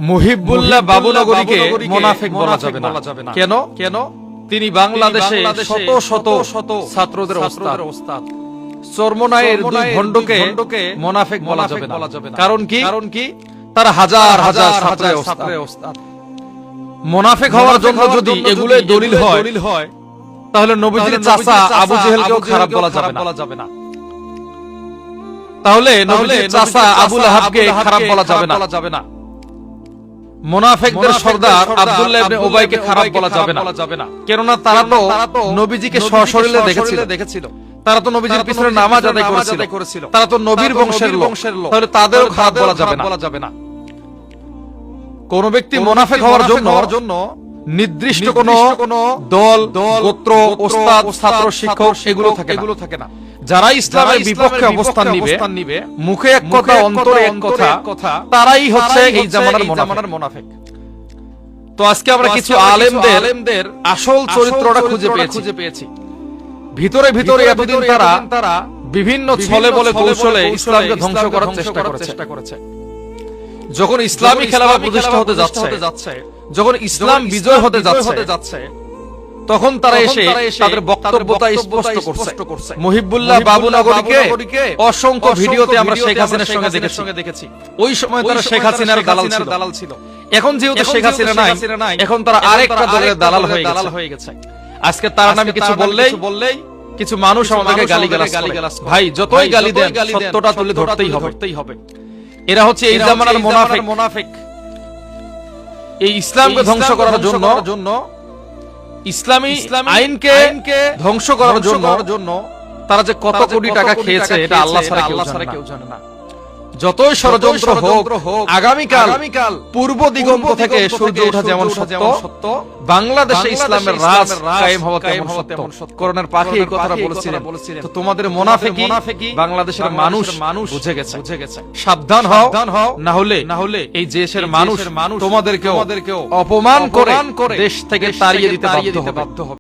মুহিবুল্লাহ বাবুনগরীকে মুনাফিক বলা যাবে না। কেন? তিনি বাংলাদেশে শত শত ছাত্রদের ওস্তাদ। চরমনাইয়ের দুই ভণ্ডকে মুনাফিক বলা যাবে না। কারণ কি? তারা হাজার হাজার ছাত্রের ওস্তাদ। মুনাফিক হওয়ার জন্য যদি এগুলোই দলিল হয়, তাহলে নবীজির চাচা আবু জেহেলকেও খারাপ বলা যাবে না। তাহলে নবীজির চাচা আবু লাহাবকে খারাপ বলা যাবে না। মুনাফিকদের সর্দার আব্দুল্লাহ ইবনে উবাইকে খারাপ বলা যাবে না। কেননা তারা তো নবীজিকে সশরীরে দেখেছিল। তারা তো নবীজির পিছনে নামাজ আদায় করেছিল। তারা তো নবীর বংশের লোক। তাহলে তাদেরও খারাপ বলা যাবে না। কোন ব্যক্তি মুনাফিক হওয়ার জন্য নির্দিষ্ট কোন দল, গোত্র, ওস্তাদ, ছাত্র, শিক্ষক এগুলো থাকে না। যারা ইসলামের বিপক্ষে অবস্থান নিবে, মুখে এক কথা অন্তরে এক কথা, তারাই হচ্ছে এই জামানার মুনাফিক। তো আজকে আমরা কিছু আলেমদের আসল চরিত্রটা খুঁজে পেয়েছি। ভিতরে এতদিন তারা বিভিন্ন ছলে বলে কৌশলে ইসলামকে ধ্বংস করার চেষ্টা করেছে। যখন ইসলামী খেলাফত প্রতিষ্ঠা হতে যাচ্ছে, যখন ইসলাম বিজয় হতে যাচ্ছে, তখন তারা এসে তাদের বক্তব্যটা স্পষ্ট করছে। মুহিবুল্লাহ বাবুনগরীকে অসংখ্য ভিডিওতে আমরা শেখ হাসিনার সঙ্গে দেখেছি। ওই সময় তারা শেখ হাসিনার দালাল ছিল। এখন যেহেতু শেখ হাসিনা নাই, এখন তারা আরেকটা দলের দালাল হয়ে গেছে। আজকে তারা নামে কিছু বললেই কিছু মানুষ আমাদেরকে গালিগালাজ করে। ভাই, যতই গালি দেন, সত্যটা তুলে ধরতেই হবে। এরা হচ্ছে এই জামানার মুনাফিক। এই ইসলামকে ধ্বংস করার জন্য, ইসলামী আইনকে ধ্বংস করার জন্য তারা যে কত কোটি টাকা খেয়েছে এটা আল্লাহ ছাড়া কেউ জানে না। যতই ষড়যন্ত্র হোক, আগামীকাল পূর্ব দিগন্ত থেকে সূর্য ওঠা যেমন সত্য, বাংলাদেশে ইসলামের রাজ কায়েম হওয়া তেমন সত্য। করোনার পাখি এই কথাটা বলেছিলেন। তো তোমাদের মুনাফিকি বাংলাদেশের মানুষ বুঝে গেছে। সাবধান হও, না হলে এই দেশের মানুষ তোমাদেরকেও অপমান করে দেশ থেকে তাড়িয়ে দিতে বাধ্য হবে।